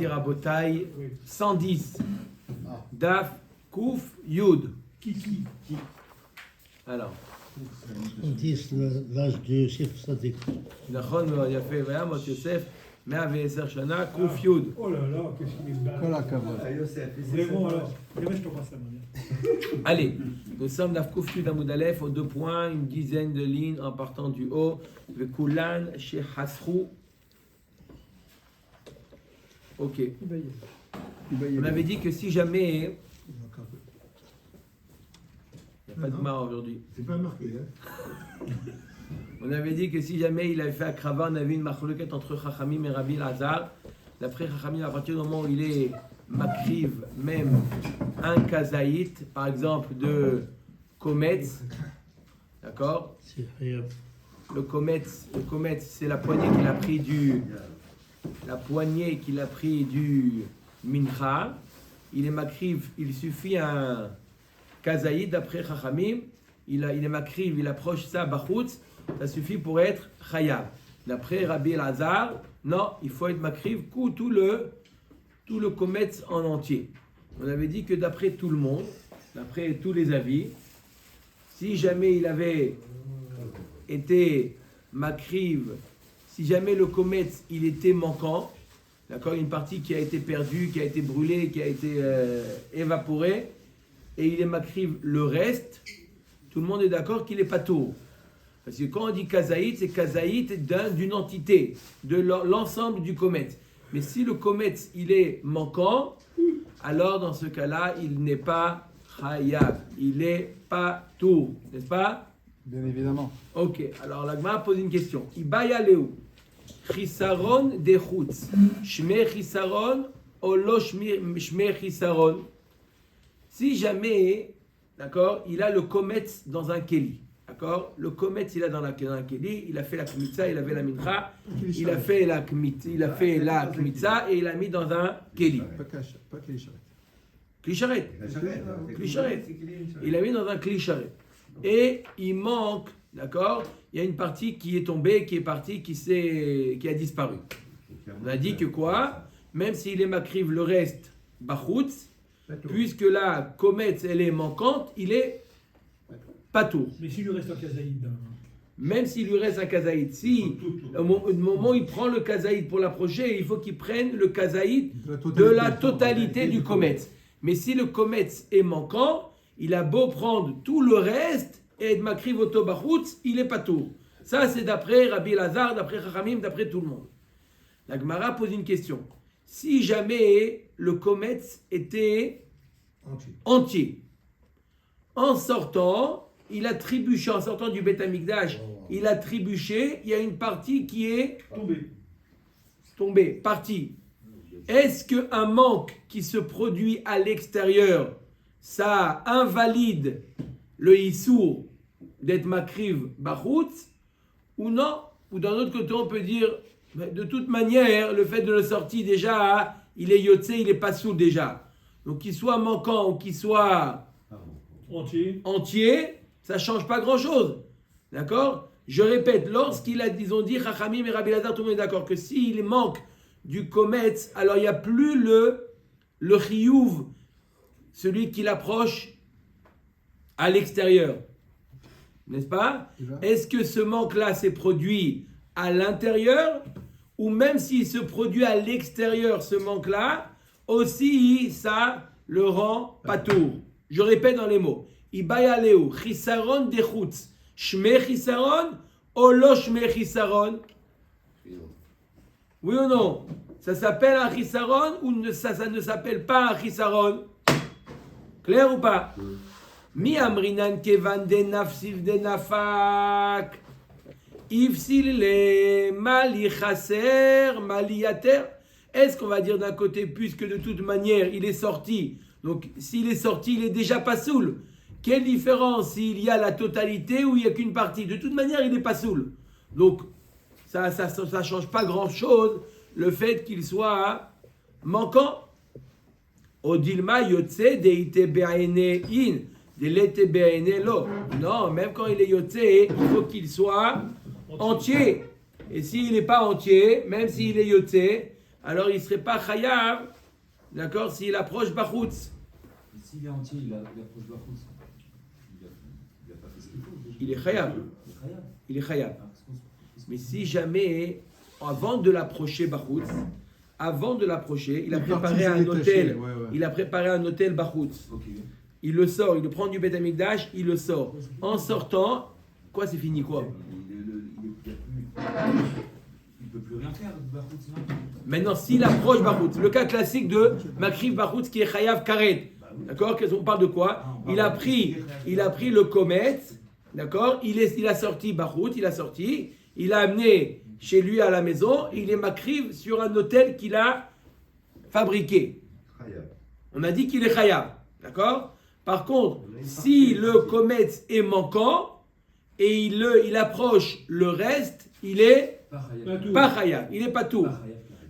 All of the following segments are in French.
Rabotai 110. Daf Kouf Yud. Qui Alors. 110, l'âge de Chef Sadik. נכון מאוד, יפה, וימות יוסף 110 שנה, קוף י'. Oh là là, qu'est-ce qu'il est bas. כל הכבוד. Vraiment, alors. Demain, je te passe ça, Maria. Allez, nous sommes dans Kouf Yud Amoud Aleph, aux 2 points, une dizaine de lignes en partant du haut. Vekulan chez Hasrou. Ok. On avait dit que si jamais. Il n'y a pas de marre aujourd'hui. C'est pas marqué, hein. On avait dit que si jamais il avait fait Akrava, on avait une marloquette entre Chachamim et Rabbi Lazar. D'après Chachamim, à partir du moment où il est makriv, même un kazaït, par exemple de Kometz, d'accord? C'est Hayab. Le Kometz, c'est la poignée qu'il a pris du Mincha. Il est makriv, il suffit un kazaït d'après Chachamim. Il est makriv, il approche ça, bachutz, ça suffit pour être chayab. D'après Rabbi Lazar, non, il faut être makriv, tout le kometz en entier. On avait dit que d'après tout le monde, d'après tous les avis, si jamais il avait été makriv, si jamais le kometz il était manquant, d'accord, une partie qui a été perdue, qui a été brûlée, qui a été évaporée, et il est makriv le reste, tout le monde est d'accord qu'il est pas tour. Parce que quand on dit kazaït, c'est kazaït d'une entité, de l'ensemble du kometz. Mais si le kometz il est manquant, alors dans ce cas-là, il n'est pas chayab, il est pas tour, n'est-ce pas? Bien évidemment. Ok, alors la Gemara pose une question. Ibaya leu, chisaron de chutz, shme chisaron, olo shme chisaron. Si jamais, d'accord, il a le kometz dans un keli. D'accord? Le kometz, il a dans un keli, il a fait la kmitza, il avait la mincha, il a fait la kmitza et il a mis dans un keli. Pas que les charrettes. Kli-charet. Il a mis dans un kli-charet. Et il manque, d'accord? Il y a une partie qui est tombée, qui est partie, qui a disparu. On a dit que quoi? Même s'il est makriv le reste, bachutz, puisque la kometz, elle est manquante, il est pas tour. Mais s'il lui reste un kazaïd. Même s'il lui reste un kazaïd, si au moment où il prend le kazaïd pour l'approcher, il faut qu'il prenne le kazaïd de la totalité du kometz. Mais si le kometz est manquant, il a beau prendre tout le reste et être makriv oto bachutz, il est pas tour. Ça, c'est d'après Rabbi Lazar, d'après Chachamim, d'après tout le monde. La Gemara pose une question. Si jamais le kometz était entier, en sortant, il a trébuché, en sortant du Beth Amikdash, il a trébuché, il y a une partie qui est tombée, partie. Est-ce qu'un manque qui se produit à l'extérieur, ça invalide le Issour d'être makriv bachutz ou non? Ou d'un autre côté, on peut dire, de toute manière, le fait de le sortir déjà, il est yotze, il est pas sous déjà. Donc qu'il soit manquant ou qu'il soit entier, ça ne change pas grand-chose. D'accord? Je répète, lorsqu'il a, disons dit, Chachamim et Rabbi Lazar, tout le monde est d'accord que s'il manque du kometz, alors il n'y a plus le chiyuv, celui qui l'approche à l'extérieur. N'est-ce pas? Est-ce que ce manque-là s'est produit à l'intérieur ou même s'il se produit à l'extérieur, ce manque-là, aussi ça le rend pas tour. Je répète dans les mots. Ibaya leu, chisaron de chutz, shme chisaron, olo shme chisaron. Oui ou non? Ça s'appelle un chisaron ou ça ne s'appelle pas un chisaron? Clair ou pas? Mi amrinan kevan de nafsif de nafak. Ifsil le mali chaser, mali yater. Est-ce qu'on va dire d'un côté, puisque de toute manière il est sorti, donc s'il est sorti, il est déjà pas soul. Quelle différence s'il y a la totalité ou il n'y a qu'une partie? De toute manière, il n'est pas soul. Donc ça change pas grand-chose le fait qu'il soit manquant. Odilma yotse deite be'aene in, delete be'aene lo. Non, même quand il est yotse, il faut qu'il soit entier. Et s'il n'est pas entier, même s'il est yotse, alors il ne serait pas chayav, d'accord, s'il approche Bachutz. S'il est entier, il approche Bachutz. Il n'a pas fait ce qu'il faut. Il est chayav. Il est chayav. Il est chayav. Ah, parce qu'on- Mais si jamais, avant de l'approcher Bachutz, il a préparé un hôtel. Il a préparé un hôtel Bachutz. Ok. Il le sort, il le prend du Beth Amikdash, il le sort. En sortant, quoi, c'est fini quoi? Il ne peut plus rien faire, Bachutz, non? Maintenant, s'il approche Bachutz, le cas classique de Makriv Bachutz qui est Chayav Karet, d'accord? On parle de quoi? Il a pris le Komet, d'accord? Il a sorti Bachutz, il a amené chez lui à la maison, il est Makriv sur un hôtel qu'il a fabriqué. On a dit qu'il est Chayav, d'accord? Par contre, si le Komet est manquant et il approche le reste, il est pas Chayav, il est pas tout.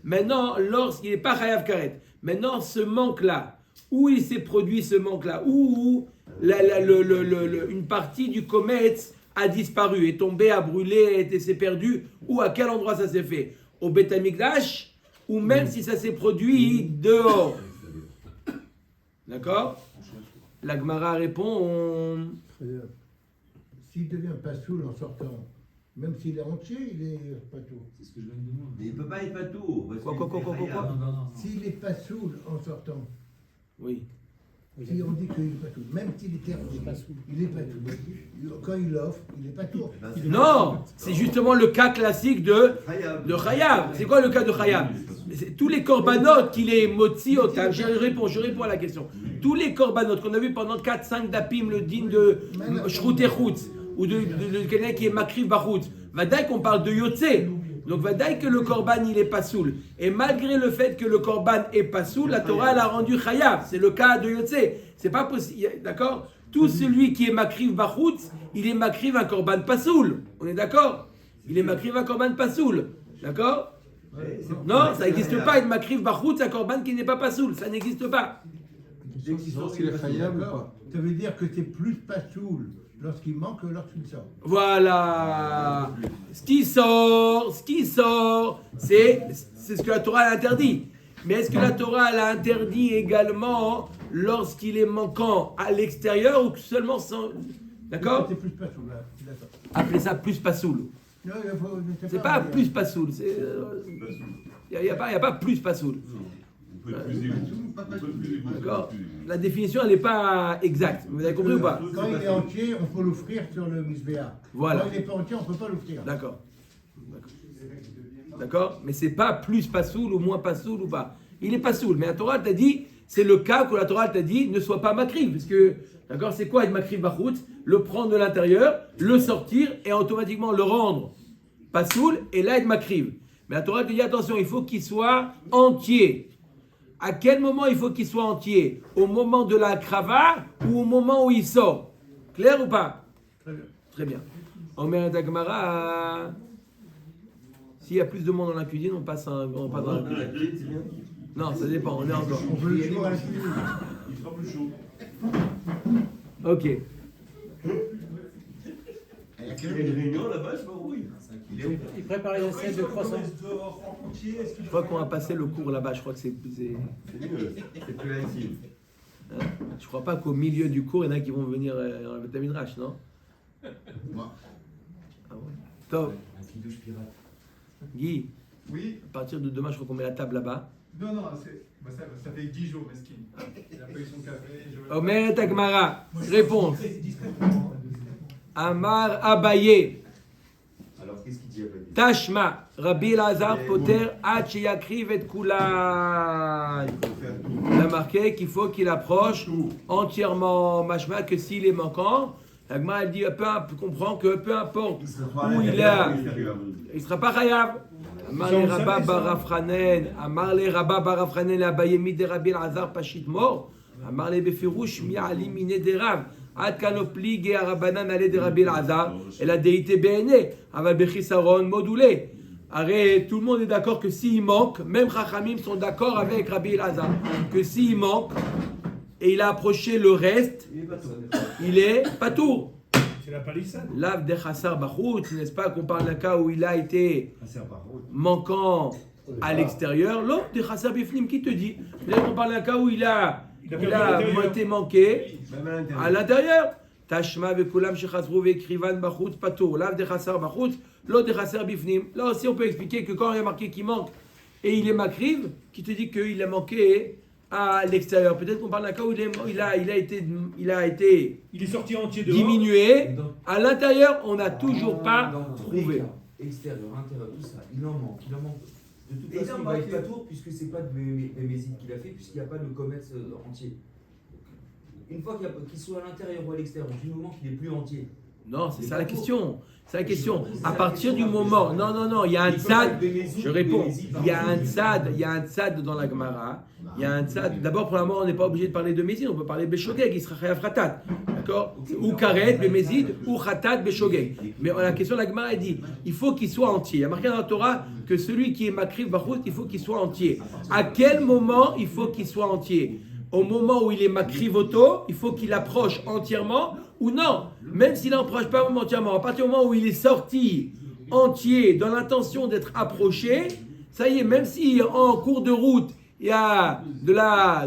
Maintenant, lorsqu'il n'est pas Chayav Karet, maintenant ce manque-là, où il s'est produit ce manque-là, où une partie du comète a disparu, est tombé, a brûlé, s'est perdu, ou à quel endroit ça s'est fait? Au Beth Amikdash, ou même si ça s'est produit dehors. D'accord? La Gemara répond... S'il devient pas saoul en sortant, même s'il est entier, il est pas tout. C'est ce que je viens de demander. Mais il ne peut pas être pato. Quoi Non. S'il n'est pas saoul en sortant, Oui. si on dit qu'il n'est pas tout, même s'il était entier, il n'est pas tout. Quand il offre, il n'est pas tout. Non, c'est justement le cas classique de Chayav. C'est quoi le cas de Chayav? Tous les korbanot qu'il est motzi otam, je réponds à la question. Tous les korbanot qu'on a vu pendant 4-5 dapim, le din de Shrut Echutz, ou de quelqu'un qui est Makriv Bachutz, vadaï qu'on parle de Yotze. Donc vadaï que le korban il est pas soul. Et malgré le fait que le korban est pas soul, la Torah l'a rendu Chayav. C'est le cas de Yotze. C'est pas possible, d'accord? Tout celui qui est Makriv Bachutz, il est Makriv un korban pas soul. On est d'accord? Il est Makriv un korban pas soul. D'accord? Non, ça n'existe pas, être Makriv Bachutz, un korban qui n'est pas pasoul, ça n'existe pas. S'il est chayav ou pas. Ça veut dire que c'est plus pas saoul lorsqu'il manque que lorsqu'il sort. Voilà. Ce qui sort, c'est ce que la Torah a interdit. Mais est-ce que la Torah l'a interdit également lorsqu'il est manquant à l'extérieur ou seulement sans... D'accord? C'est plus pas saoul, là. D'accord. Appelez ça plus pasoul. Non, C'est pas plus pasoul. Il n'y a pas plus pasoul. On peut être plus égout. On peut être plus égout. D'accord? La définition, elle n'est pas exacte. Vous avez compris ou pas? Quand il est entier, on peut l'offrir sur le misbéa. Voilà. Quand il n'est pas entier, on ne peut pas l'offrir. D'accord. D'accord? Mais c'est pas plus pasoul ou moins pasoul ou pas. Il est pasoul. Mais la Torah t'a dit, c'est le cas où la Torah t'a dit, ne sois pas makriv. Parce que, d'accord, c'est quoi être makriv bachutz? Le prendre de l'intérieur, le sortir et automatiquement le rendre pasoul et là être makriv. Mais la Torah te dit, attention, il faut qu'il soit entier. À quel moment il faut qu'il soit entier? Au moment de la crava ou au moment où il sort? Clair ou pas? Très bien. Très bien. Omer Dagmara. S'il y a plus de monde dans la cuisine, on passe dans la cuisine. Non, ça dépend, on est encore. On peut le jour à la cuisine. Il sera plus chaud. Ok. Il y a une réunion là-bas, je sais pas où Il prépare les assiettes de croissants. Je crois qu'on va passer le cours là-bas. Je crois que c'est C'est mieux, c'est plus intime. hein? Je crois pas qu'au milieu du cours, il y en a qui vont venir dans le Beth Midrash, non? Moi. Ah ouais. Top. Un kidouche pirate. Guy, Oui, à partir de demain, je crois qu'on met la table là-bas. non, ça fait 10 jours, Meskin. Il a pas eu son café. Omer Dagmara. Réponse. Amar Abaye. Alors qu'est-ce qu'il dit après? Tashma. Rabbi Lazar Poter Ad Sheyakriv et Kulan. Il faut faire tout. Il a marqué qu'il faut qu'il approche entièrement mashma, que s'il est manquant, l'agma elle dit, comprend que peu importe où il est, il ne sera pas chayav. Amar le Rabba Barafranen, Abaye mi de Rabbi Elazar Pashit mort. Amar le Befirouche mi ali mine de Rav. Ad kanopli ge arabanan ale de Rabbi Elazar. Et la déité béné, aval bechisaron modulé. Arrête, tout le monde est d'accord que s'il manque, même Chachamim sont d'accord avec Rabbi Elazar, que s'il manque et il a approché le reste, il est patour. C'est la palissade. Lav de Chassar Bachut, n'est-ce pas qu'on parle d'un cas où il a été manquant à l'extérieur, l'autre des Chasser Bifnim qui te dit. Là, on parle d'un cas où il a été manqué Même à l'intérieur. Tashma vekulam shechazru vekrivan bachut patur. Lav de Chasser bachut, l'autre des Chasser Bifnim. Là aussi, on peut expliquer que quand il y a marqué qu'il manque et il est makriv, qui te dit qu'il a manqué à l'extérieur. Peut-être qu'on parle d'un cas où il a été Il est sorti entier dehors. diminué. À l'intérieur, on n'a toujours pas Dans tous les trouvé. cas, extérieur, intérieur, tout ça, il en manque. De toute Et façon, il en il va être manque. pas tour puisque c'est pas de Bémézide qu'il a fait, puisqu'il n'y a pas le commerce entier. Une fois qu'il soit à l'intérieur ou à l'extérieur, du moment qu'il est plus entier. Non, c'est Mais ça pas la pour. question. C'est la question. C'est À la partir du question, moment. c'est Non, ça. non, il y a un Il peut tzad. être Bémézide, Je réponds. Bémézide, Il y a un tzad dans la Gemara. Il y a un tzad. D'abord, premièrement, on n'est pas obligé de parler de Mézid, on peut parler de Beshogeg, il sera chayav Khatat. D'accord? Ou Karet, Bémézid, ou Khatat, Beshogeg. Mais la question de la Gemara, elle dit il faut qu'il soit entier. Il y a marqué dans la Torah que celui qui est Makriv Bachut, il faut qu'il soit entier. À quel moment il faut qu'il soit entier? Au moment où il est Makrivoto, il faut qu'il approche entièrement ou non? Même s'il n'approche pas entièrement, à partir du moment où il est sorti entier dans l'intention d'être approché, ça y est, même si en cours de route, il y a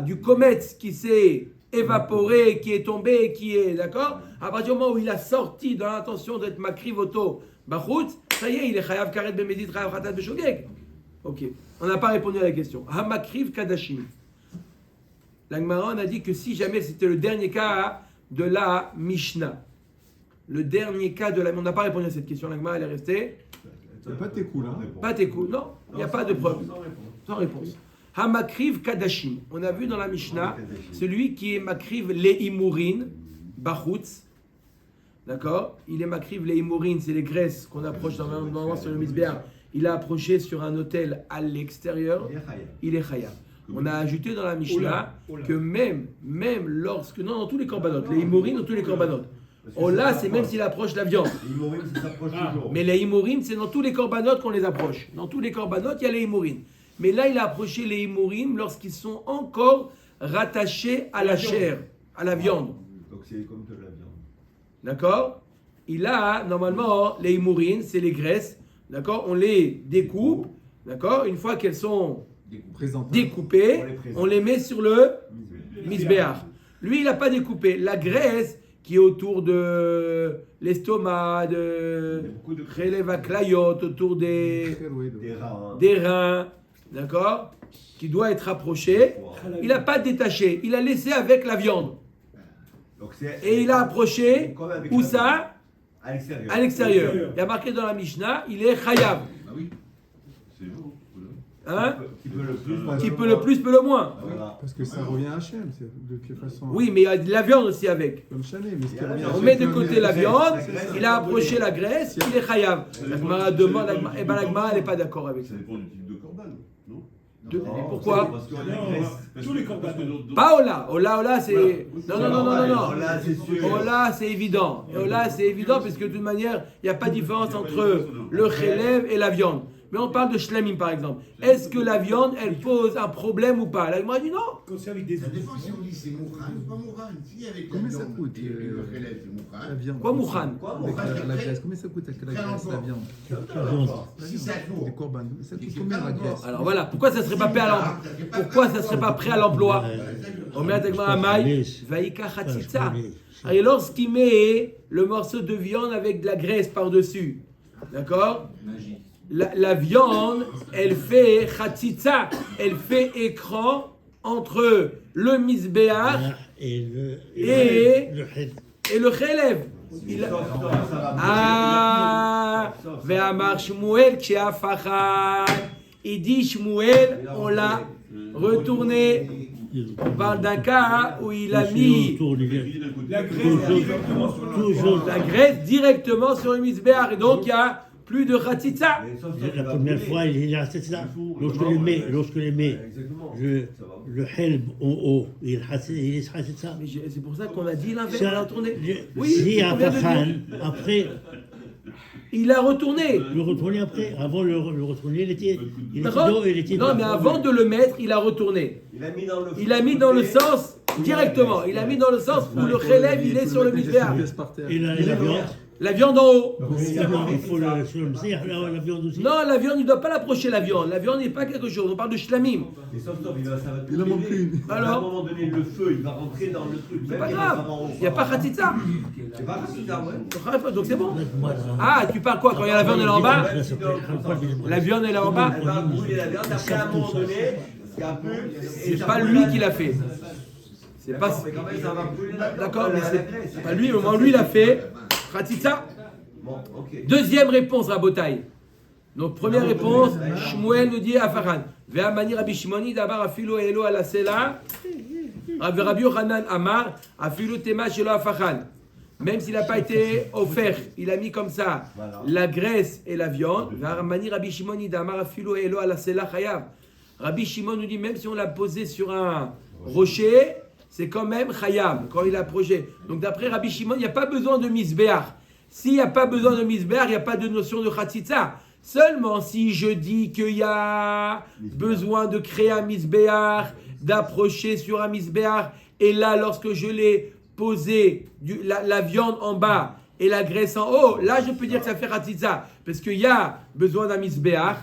du comète qui s'est évaporé, qui est tombé, qui est, d'accord? À partir du moment où il a sorti dans l'intention d'être Makrivoto Bachut, ça y est, il est Chayav Karet Bemedit, Chayav Khatat Beshogeg. Ok, on n'a pas répondu à la question. Hamakriv Kadashim. L'Agmara, on a dit que si jamais c'était le dernier cas de la Mishnah, le dernier cas de la... On n'a pas répondu à cette question, l'Agmara, elle est restée. C'est pas tes coups là. Pas tes coups, non, il n'y a pas de preuve. Sans réponse. Hamakriv Kadashim. On a vu dans la Mishnah, celui qui est Makriv Leimurin, Bachutz, d'accord? Il est Makriv Leimurin, c'est les graisses qu'on approche normalement sur le Mizbeach. Il a approché sur un hôtel à l'extérieur, il est Chayav. On a ajouté dans la Mishnah que même lorsque... Non, dans tous les corbanotes, les Imorim dans tous les corbanotes. Ola, c'est même s'il approche la viande. L'imorim, ça s'approche toujours. Mais les Imorim, c'est dans tous les corbanotes qu'on les approche. Dans tous les corbanotes, il y a les Imorim. Mais là, il a approché les Imorim lorsqu'ils sont encore rattachés à la chair, à la viande. Donc c'est comme de la viande. D'accord? Il a, normalement, les Imorim, c'est les graisses. D'accord? On les découpe. D'accord? Une fois qu'elles sont découpées, on les met sur le Mizbeach. Lui, il n'a pas découpé. La graisse qui est autour de l'estomac, de Klayot, autour des reins, d'accord, qui doit être approché, il n'a pas détaché. Il a laissé avec la viande. Et il a approché, où ça? À l'extérieur. Il y a marqué dans la Mishnah, il est Chayav. Ah oui. C'est bon. Hein? Qui peut le plus, peut le moins. Voilà. Parce que ça revient à Hachem, de quelle façon. Oui, mais il y a de la viande aussi avec. Comme Chané, mais ce qui revient à On Hachem, met de c'est côté le- la viande, graisse, il a approché la graisse, il est Chayav. La Gemara demande, et ben la Gemara, elle n'est pas d'accord avec ça. Ça dépend du type de corban, non? Pourquoi? Parce que la Non, graisse. tous les corbanotes. Pas Ola. Ola, c'est... Non. Là, c'est sûr. Ola, c'est évident. Ola, c'est évident, parce que de toute manière, il n'y a pas de différence entre le chélèv et la viande. Mais on parle de shlamim, par exemple. Est-ce que la viande, elle pose un problème ou pas? La Gemara dit non. Quand c'est avec des Ça dépend si on dit c'est Moukhan ou pas Moukhan. Si avec la Combien ça viande coûte, et le Khelef, c'est La Moukhan. viande. Quoi, Moukhan? Avec la graisse, combien ça coûte avec la graisse, la viande? Si ça joue. Des corbanes. Ça coûte combien la graisse? Alors voilà, pourquoi ça ne serait pas prêt à l'emploi? Pourquoi ça ne serait pas prêt à l'emploi? On met avec Mahamay, Vaïka Khatitsa. Et lorsqu'il met le morceau de viande avec de la graisse par-dessus, d'accord? La viande, elle fait Khatitsa, elle fait écran entre le Mizbeach et le Chelev. Ve'amar Shmuel Kshe'afachad. Il dit Shmuel, on l'a retourné. On parle d'un cas où il a mis la graisse la graisse directement sur le Mizbeach. Et donc il y a plus de Khatitsa. La première fois, il a fait ça. Lorsque les mets, le helb en haut, il est ça. Mais c'est pour ça qu'on a dit l'inverse, on a retourné. Si à Fakhan, après, il a retourné. le retourner après, avant le retourner, il était D'accord? Non, mais avant de le mettre, il a retourné. Il a mis dans le sens directement. Il a mis dans le sens où le Chelev, il est sur le Mizbeach. Et la viande, La viande en haut. Il faut sur le mzir, la viande aussi. Non, la viande, il ne doit pas l'approcher, la viande. La viande n'est pas quelque chose. On parle de shlamim. Mais sauf, ça va tout Il en manque mêler. une. À un Alors moment donné, le feu, il va rentrer dans le truc. C'est pas grave. Il n'y a pas khatitza. C'est pas khatitza, ouais. Donc c'est bon. Ah, tu parles quoi quand il y a la viande, elle est en bas? La viande, elle est en bas. Elle va brûler la viande, après à un moment donné, il y a un peu. C'est pas lui qui l'a fait. C'est pas. Mais quand même, ça va brûler la viande. D'accord, mais la graisse. c'est pas lui. Au moment où lui l'a fait. Khatitza. Bon, ok. Deuxième réponse, Rabotai. Donc, première réponse, Shmuel nous dit à Faran. Ve'amani Rabbi Shimoni dabar afilo elo ala sela. Rabbi Yochanan Amar afilo tema shelo afachan. Même s'il n'a pas été offert, il a mis comme ça la graisse et la viande. Ve'amani Rabbi Shimoni dabar afilo elo ala sela chayav. Rabbi Shimon nous dit même si on l'a posé sur un rocher, c'est quand même chayav quand il a approché. Donc, d'après Rabbi Shimon, il n'y a pas besoin de misbéach. S'il n'y a pas besoin de misbéach, il n'y a pas de notion de khatitza. Seulement si je dis qu'il y a besoin de créer un misbéach, d'approcher sur un misbéach, et là, lorsque je l'ai posé, la viande en bas et la graisse en haut, là, je peux dire que ça fait khatitza. Parce qu'il y a besoin d'un misbéach,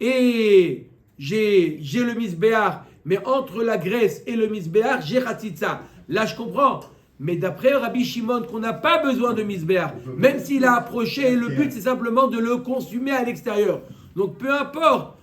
et j'ai le misbéach, mais entre la graisse et le misbéach, j'ai khatitza. Là, je comprends. Mais d'après Rabbi Shimon, qu'on n'a pas besoin de misbéach, même s'il a approché, le but c'est simplement de le consumer à l'extérieur. Donc peu importe,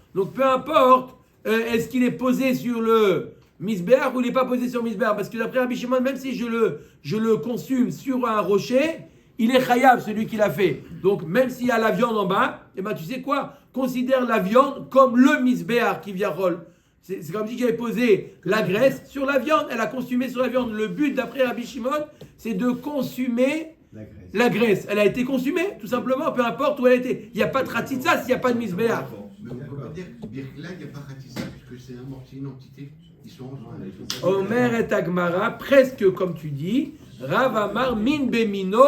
est-ce qu'il est posé sur le misbéach ou il n'est pas posé sur le misbéach. Parce que d'après Rabbi Shimon, même si je le consume sur un rocher, il est chayav, celui qui l'a fait. Donc même s'il y a la viande en bas, eh ben, tu sais quoi, considère la viande comme le misbéach qui vient rôle. C'est comme si j'avais posé la graisse sur la viande, elle a consumé sur la viande. Le but, d'après Rabbi Shimon, c'est de consommer la graisse. Elle a été consumée, tout simplement, peu importe où elle a été. Il n'y a pas de khatitza s'il n'y a pas de misbéach. Mais on ne peut pas dire que Birkla, il n'y a pas Khatissa, puisque c'est une entité. Ils sont ensemble. Omer et Agmara, presque comme tu dis, Rav Amar min bemino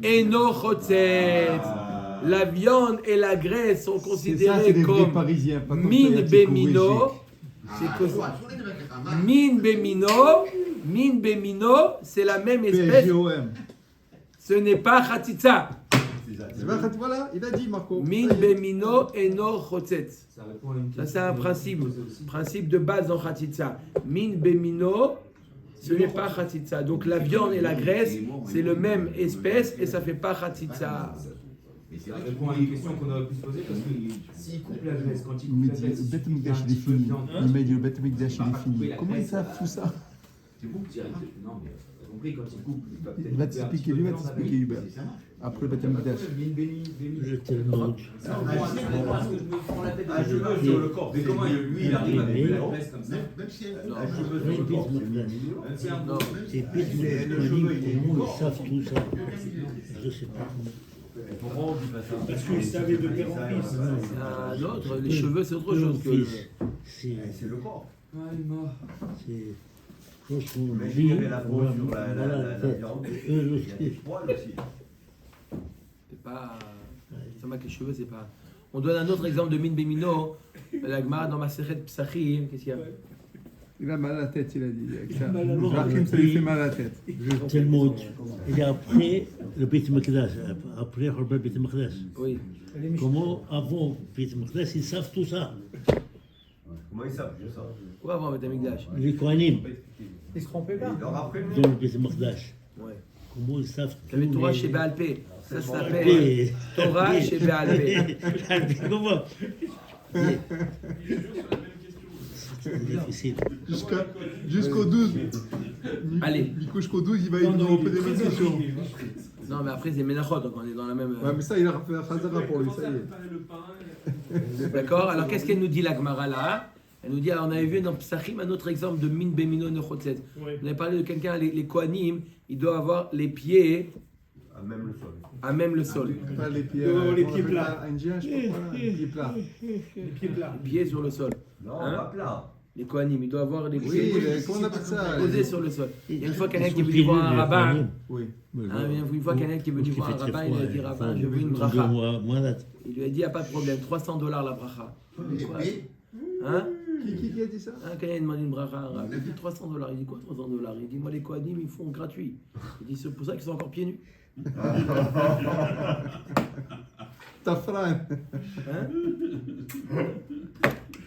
eno chotzet. La viande et la graisse sont considérées comme min bemino. Min bemino, c'est la même espèce. Ce n'est pas khatitza. Voilà, il a dit Marco. Min bemino eno chotzet. Ça, c'est un principe principe de base dans khatitza. Min bemino, ce n'est pas khatitza. Donc la viande et la graisse, c'est le même espèce et ça ne fait pas khatitza. Ça répond à une question qu'on aurait pu se poser parce que s'il coupe la graisse, quand il coupe Mais la graisse, le Beth Mikdash il est fini. Il m'a dit le Beth Mikdash il est fini. Comment ils savent tout ça? c'est vous qui direz. Non, mais t'as compris, quand il coupe, il va peut-être. Il va t'expliquer, lui va t'expliquer Hubert. Après le Beth Mikdash. Je te le montre. Parce que je me prends la tête à cheveux sur le corps. Mais comment lui, il arrive à couper la graisse comme ça? Même si elle Non. a cheveux sur le corps, c'est Non. Et puis, comment ils savent tout ça? Je ne sais pas. Parce qu'ils savaient de père en fils. C'est un autre, les cheveux, c'est autre chose que le... C'est le corps. C'est chose qu'on Mais dit. il y avait la peau sur la viande. Eux Il y a des aussi. poils aussi. C'est pas... Ça m'a que les cheveux, c'est pas... On donne un autre exemple de Min Bemino. La Gemara dans Masechet Psachim, qu'est-ce qu'il y a? Il a mal à la tête, il a dit. mal à la tête. Joachim, ça lui fait mal à la tête. Je te le montre. Et après, le Beth Mikdash. Après, le Beth Mikdash. Oui. Comment, avant Beth Mikdash, ils savent tout ça? Comment ils savent ça? Quoi avant Beth Amikdash? Les Kohanim, Ils se trompaient pas. Alors après, dans le Beth Mikdash. Ouais. Comment ils savent tout? T'avais Torah chez Béalpé. Ça s'appelle Béalpé. Torah chez Béalpé. Comment? C'est difficile. Jusqu'au 12. Allez. Du coup, jusqu'au 12, il va nous reposer des mêmes questions. Non, mais après, c'est Menachot, donc on est dans la même... Ouais, mais ça, il a fait un Khazara pour lui, ça y est. D'accord. Alors, qu'est-ce qu'elle nous dit, la Gemara, là? Elle nous dit, alors, on avait vu dans Psachim un autre exemple de Min Bemino Nechotzet. Oui. On avait parlé de quelqu'un, les Kohanim, ils doivent avoir les pieds à même le sol. à même le sol. Pas les pieds, Les pieds plats. Indien, je sais pas, les pieds plats. Les pieds plats. Les pieds sur le sol. Non, Hein? pas plat. Les Kohanim, ils doivent avoir les Oui, pieds comment on appelle ça? posés sur le sol. Il y a une fois quelqu'un qui est venu voir un rabbin. Oui. Une fois quelqu'un qui est venu voir un rabbin, il a dit rabbin, je veux une bracha. Il lui a dit, il n'y a pas de problème, $300 la bracha. Quoi? Hein? Qui a dit ça? Un Kohen demande une bracha à un rab. Il dit $300. Il dit quoi $300? Il dit moi les Kohanim ils font gratuit. Il dit c'est pour ça qu'ils sont encore pieds nus. Ta frère. Hein?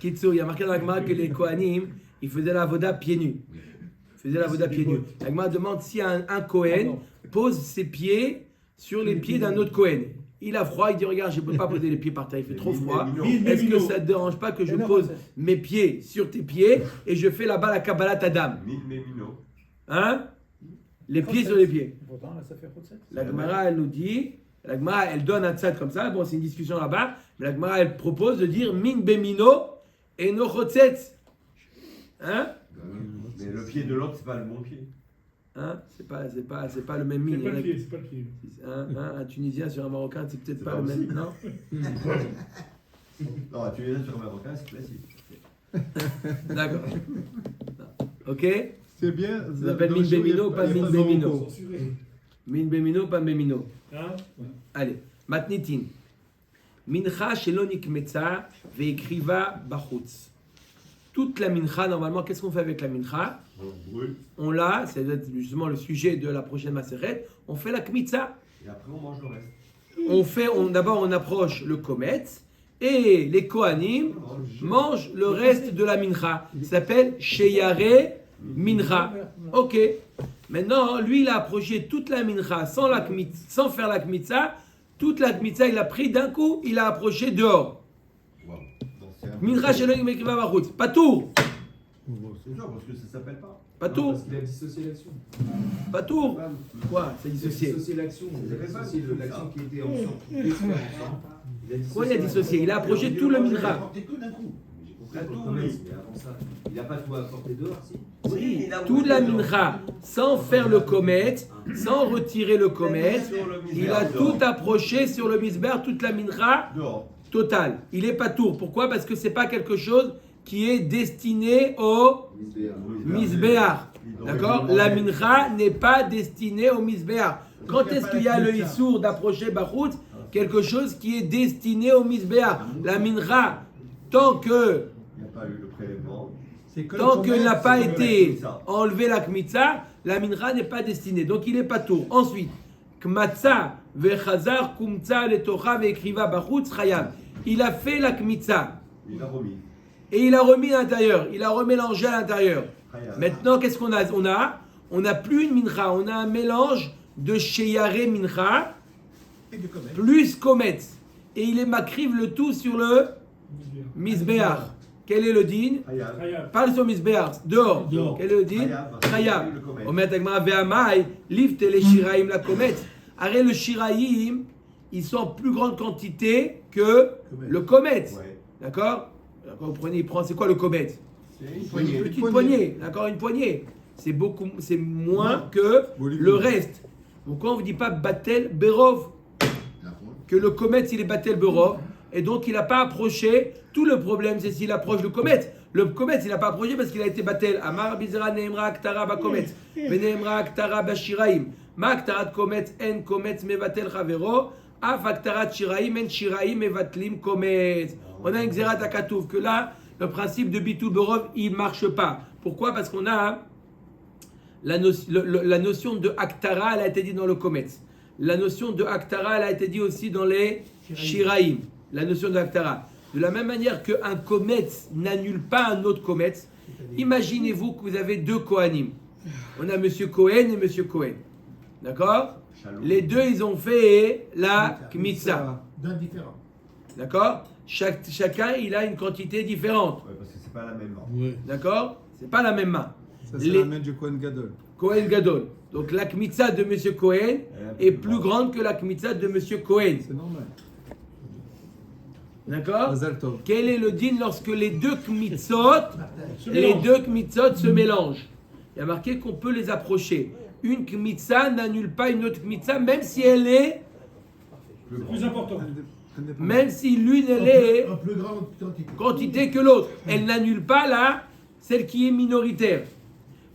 Kitsu, il y a marqué dans la Gemara que les Kohanim ils faisaient la voda pieds nus. Ils faisaient la voda pieds nus. La Gemara demande si un Kohen pose ses pieds sur les pieds d'un autre Kohen. Il a froid, il dit regarde, je ne peux pas poser les pieds par terre, il fait trop froid. Est-ce que ça ne te dérange pas que je pose mes pieds sur tes pieds et je fais là-bas la Kabbalat Adam? Hein? Les pieds sur les pieds. Pourtant, là, ça fait Chotset. La Gemara, elle nous dit, la Gemara, elle donne un tzad comme ça, bon, c'est une discussion là-bas, mais la Gemara, elle propose de dire min bemino et no chotset. Hein? Mais le pied de l'autre, c'est pas le bon pied. Hein? C'est pas le même min. C'est pas le pied, c'est pas le pied. Un Tunisien sur un Marocain, c'est peut-être pas le même, non? Non, tu es sur un Marocain, c'est classique. D'accord. Ok? C'est bien. Ça s'appelle min bemino ou pas min bemino? Censuré. Min bemino, pas bemino. Hein? Allez, matnitin. Mincha shelonik metza ve'ekriva bachutz. Toute la mincha, normalement, qu'est-ce qu'on fait avec la mincha? On l'a, c'est justement le sujet de la prochaine macérette, on fait la kmitza. Et après, on mange le reste. D'abord, on approche le kometz et les kohanim mangent le reste de la mincha. Ça s'appelle sheyare mincha. Ok. Maintenant, lui, il a approché toute la mincha sans faire la kmitza. Toute la kmitza, il a pris d'un coup, il a approché dehors. Mincha shelonik mekriva bachutz. Pas tout. C'est ça, parce que ça s'appelle pas. Pas tout. Parce qu'il a dissocié l'action. Pas tout. Quoi? C'est Il a dissocié. dissocié l'action. Il a dissocié l'action qui était ensemble. Qui était ensemble. Quoi, il a dissocié? Il a approché tout le mincha. Apportez tout d'un coup. J'ai compris pour le commerce, mais avant ça, il n'a pas tout apporté dehors, si. Oui, toute la mincha, sans faire le komet, sans retirer le komet, il a tout approché sur le misber, toute la mincha Dehors. totale. Il est pas tour. Pourquoi? Parce que c'est pas quelque chose qui est destiné au misbéar. D'accord? La mincha n'est pas destinée au misbéar. Quand est-ce qu'il y a le issour d'approcher Bachut? Quelque chose qui est destiné au misbéar. La mincha, tant que Il n'y a pas eu le prélèvement. tant qu'il n'a pas été enlevé la kmitza, la mincha n'est pas destinée. Donc il n'est pas tour. Ensuite, kmatza vechazar kumtza letocha veekriva bachutz chayam. Il a fait la kmitza Il a remis. et il a remis à l'intérieur. Il a remélangé à l'intérieur. Chayam. Maintenant, qu'est-ce qu'on a? On n'a plus une mincha. On a un mélange de sheyare mincha Et du commerce. plus kometz. Et il est makriv le tout sur le misbéar. Quel est le din? Chayam. Khayab. Parle sur misbéar. Dehors. Dehors. Quel est le din? Chayab. Chayab. Le commerce. Omer Tagmara ve'amai, lift les shiraim la kometz. Arrête le shiraim, ils sont en plus grande quantité que le kometz. Ouais. D'accord? D'accord, vous prenez, c'est quoi le kometz? C'est une Une poignée. petite poignée. D'accord, une poignée. C'est moins que Volumineux. le reste. Donc quand on ne vous dit pas Batel Berov, que le kometz il est Batel Berov, et donc il n'a pas approché. Tout le problème c'est s'il approche le kometz. Le kometz il n'a pas approché parce qu'il a été Batel. Amar bizra neemra aktara ba kometz. Veneemra aktara ba shiraim. Ma aktarat kometz en kometz mevatel chavero. Af aktarat shiraim en shiraim mevatlim kometz. On a une xerat akatouf que là, le principe de bitul berov il ne marche pas. Pourquoi? Parce qu'on a la notion de aktara, elle a été dit dans le kometz. La notion de aktara, elle a été dit aussi dans les shiraim. La notion de aktara. De la même manière qu'un kometz n'annule pas un autre kometz, imaginez-vous que vous avez deux kohanim. On a monsieur Cohen et monsieur Cohen. D'accord? Shalom. Les deux, ils ont fait la kmitza. D'un différent. D'accord? Chacun, il a une quantité différente. Ouais, parce que c'est pas la même marque. Ouais. D'accord? C'est pas la même main. Ça, c'est Les- la main du Kohen Gadol. Cohen Gadol. Donc la kmitza de monsieur Cohen est plus grande que la kmitza de monsieur Cohen. C'est normal. D'accord? Mazal Tov. Quel est le din lorsque les deux kmitzot se mélangent? Il y a marqué qu'on peut les approcher. Une kmitza n'annule pas une autre kmitza, même si elle est, C'est plus important. Indépendant. même si l'une elle est En plus grande quantité. quantité que l'autre. Elle n'annule pas celle qui est minoritaire.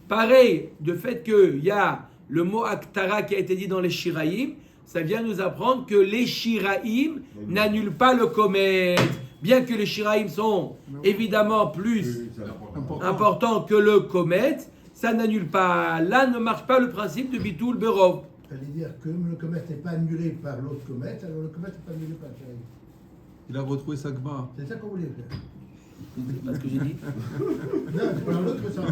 Pareil, de fait qu'il y a le mot aktara qui a été dit dans les shiraim, ça vient nous apprendre que les shiraim n'annulent pas le komet. Bien que les Shiraim sont évidemment plus importants que le Komet, ça n'annule pas. Là ne marche pas le principe de Bitul Berov. C'est-à-dire que le comète n'est pas annulé par l'autre comète, alors le comète n'est pas annulé par le Shiraim. Il a retrouvé sa Gemara. C'est ça qu'on voulait faire. C'est pas ce que j'ai dit. Non, c'est dans l'autre sens.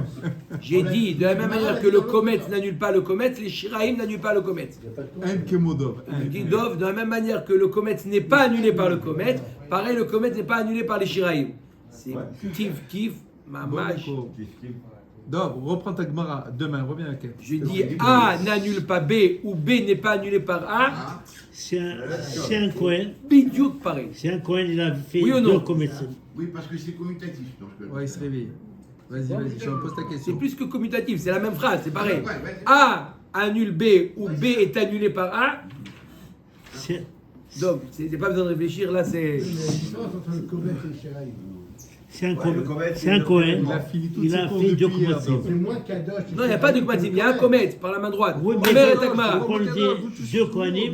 J'ai dit, de la même manière que le Komet n'annule pas le Komet, les Shiraim n'annulent pas le Komet. Un Kemodov. Je dis Dov, de la même manière que le Komet n'est pas annulé par le Komet, pareil, le Komet n'est pas annulé par les Shiraim. C'est kiff, kiff, mamash. Dov, reprends ta Gemara demain, reviens avec elle. Je dis A n'annule pas B ou B n'est pas annulé par A, C'est un Cohen. bidiouk pareil. C'est un Cohen, il a fait Oui ou non? deux commerçants. Oui, parce que c'est commutatif. Donc, Ouais, il se réveille. Vas-y, je repose ta C'est question. plus que commutatif, c'est la même phrase, c'est pareil. Ouais, ouais. A annule B ou B est annulé par A, C'est donc c'est pas besoin de réfléchir, là c'est... Mais la différence entre le comète et le Shiraim, c'est un Ouais, le Cohen. Cohen, C'est un Cohen. Il a fini toutes Il ses a cours fait deux depuis hier, commerçants. c'est moins Kadosh. Non, il n'y a pas de comatim, il y a un Komet par la main droite. Oui, mais Omer et non, Agmara. on le dit, deux Kohanim,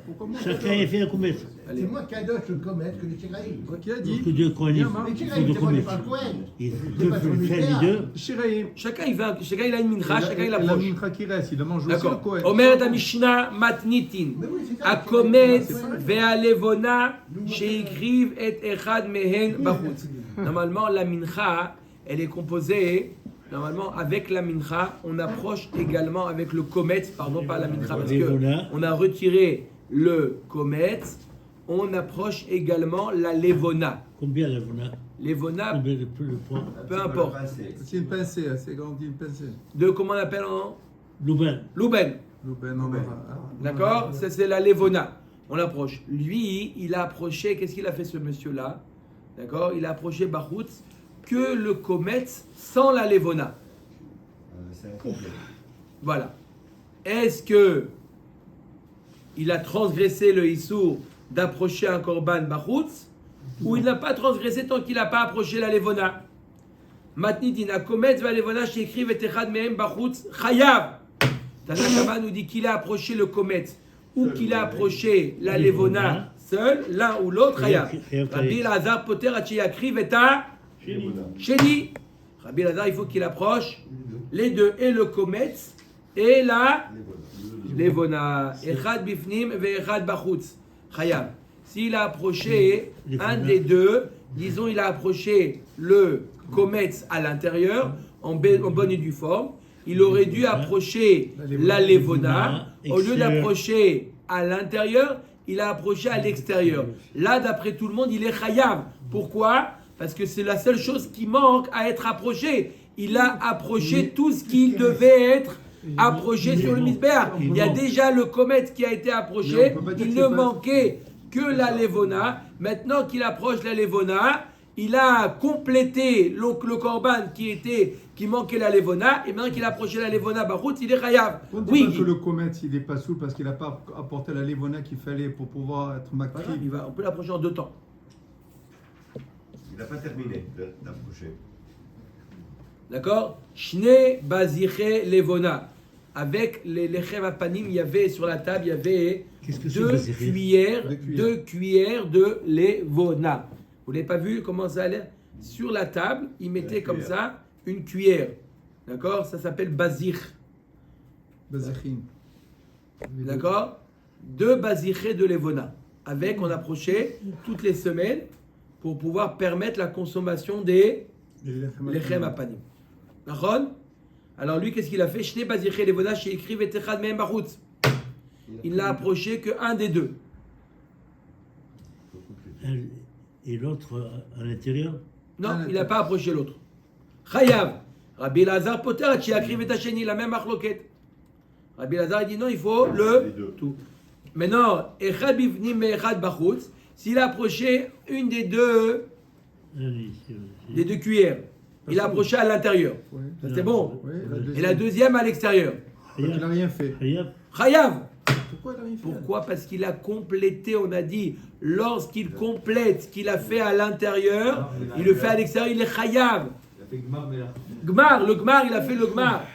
Pourquoi moi chacun a fait un commerce. C'est moins Kadosh le comète que le Shiraim. Qui a Donc dit deux Kohanim, Les il faut Shiraim, deux c'est pas commerces. le Cohen. Ils C'est pas peuvent son faire nucléaire. les deux. Shiraim. Chacun il a une mincha, chacun il La approche. mincha qui reste, il a mangé aussi le D'accord. Cohen. Omer et Mishnah matnitin. Mais oui, c'est ça. Akomet ve'alevona sheikriv et echad mehen bachutz. Normalement, la mincha, elle est composée. Normalement, avec la mincha, on approche également avec le komet, pardon, pas la mincha, parce que Levona. on a retiré le komet. On approche également la levona. Combien là, vous là Levona, Combien de plus le poids peu importe. C'est une pincée, c'est grandi une pincée. De comment on appelle en Louben. Louben. Louben, on va. D'accord? Ça, c'est la levona. On l'approche. Lui, il a approché, qu'est-ce qu'il a fait ce monsieur-là? D'accord? Il a approché Bachoutz que le komet sans la levona. C'est incomplet. Voilà. Est-ce que il a transgressé le issour d'approcher un korban Bachoutz ou il n'a pas transgressé tant qu'il n'a pas approché la levona? Matnitin, komet va levona chez écrive et echad mehem Bachoutz chayav. Tanakama nous dit qu'il a approché le komet ou qu'il a approché la levona seul, l'un ou l'autre, chayav. Rabbi Elazar poter achiyakriv et ta Chéni. Rabbi Elazar, il faut qu'il approche les deux, et le komet et la levona. Echad bifnim ve echad bachutz. Chayav. S'il a approché un des deux, disons il a approché le komet à l'intérieur, en bonne et due forme, il aurait dû approcher la levona. Au lieu d'approcher à l'intérieur, il a approché à l'extérieur. Là, d'après tout le monde, il est chayav. Pourquoi? Parce que c'est la seule chose qui manque à être approchée. Il a approché tout ce qui devait être approché sur le misbéach. Il y a déjà le komet qui a été approché. Il ne manquait que la levona. Maintenant qu'il approche la levona, il a complété le korban qui manquait la levona. Et maintenant qu'il a approché la levona, il est chayav. On dit Oui, pas que le Comet, il n'est pas souple parce qu'il n'a pas apporté la lévona qu'il fallait pour pouvoir être voilà, makri. on peut l'approcher en deux temps. Il n'a pas terminé d'approcher. D'accord? Shne baziche levona. Avec les lechem apanim, il y avait sur la table, il y avait Qu'est-ce que c'est, deux baziche? cuillères de levona. Vous n'avez pas vu comment ça allait? Sur la table, ils mettaient comme ça une cuillère. D'accord? Ça s'appelle bazich. Bazichin. D'accord? Deux bazichés de levona. Avec, on approchait toutes les semaines pour pouvoir permettre la consommation des lechem apanim. D'accord? Alors lui, qu'est-ce qu'il a fait? Shne baziché levona chez écrit vetechad mehem bachutz. Il n'a approché qu'un des deux. Et l'autre à l'intérieur? Non, il n'a pas approché l'autre. Chayav. Rabbi Elazar poter chez écrit vetacheni, la même marloquette. Rabbi Elazar dit non, il faut le tout. Maintenant, echad bifnim et echad bachutz. S'il a approché une des deux cuillères, il a approché à l'intérieur. Ça, c'est bon. Et la deuxième à l'extérieur. Donc il n'a rien fait. Chayav. Pourquoi il n'a rien fait? Pourquoi? Parce qu'il a complété, on a dit, lorsqu'il complète ce qu'il a fait à l'intérieur, il le fait à l'extérieur, il est chayav. Il a fait Gmar Melach. Gmar, le gmar, il a fait le gmar.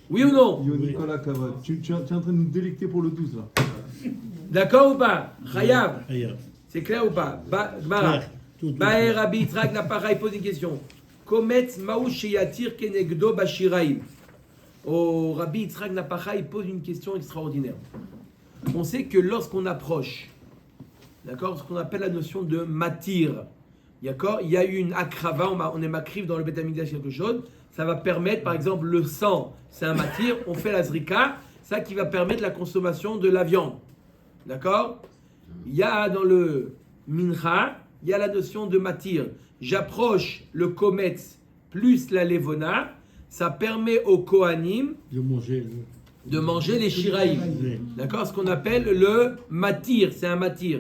Oui ou non? Yo Nicolas Cavot, tu es en train de nous délecter pour le 12 là. D'accord ou pas? Chayav. C'est clair ou pas? Gmara. Clair. Tout Baer clair. Rabbi Yitzhak Napara, il pose une question. Kometz Maou Sheyatir Kenegdo Bashiraim. Oh, Rabbi Yitzhak Napara, il pose une question extraordinaire. On sait que lorsqu'on approche, d'accord, ce qu'on appelle la notion de matir, d'accord, il y a eu une akrava, on est makriv dans le Beth Amikdash quelque chose, ça va permettre, par exemple, le sang, c'est un matir, on fait la zrika, ça qui va permettre la consommation de la viande, d'accord. Il y a dans le mincha, il y a la notion de matir. J'approche le kometz plus la levona, ça permet aux kohanim de manger les shiraïm. D'accord? Ce qu'on appelle le matir, c'est un matir.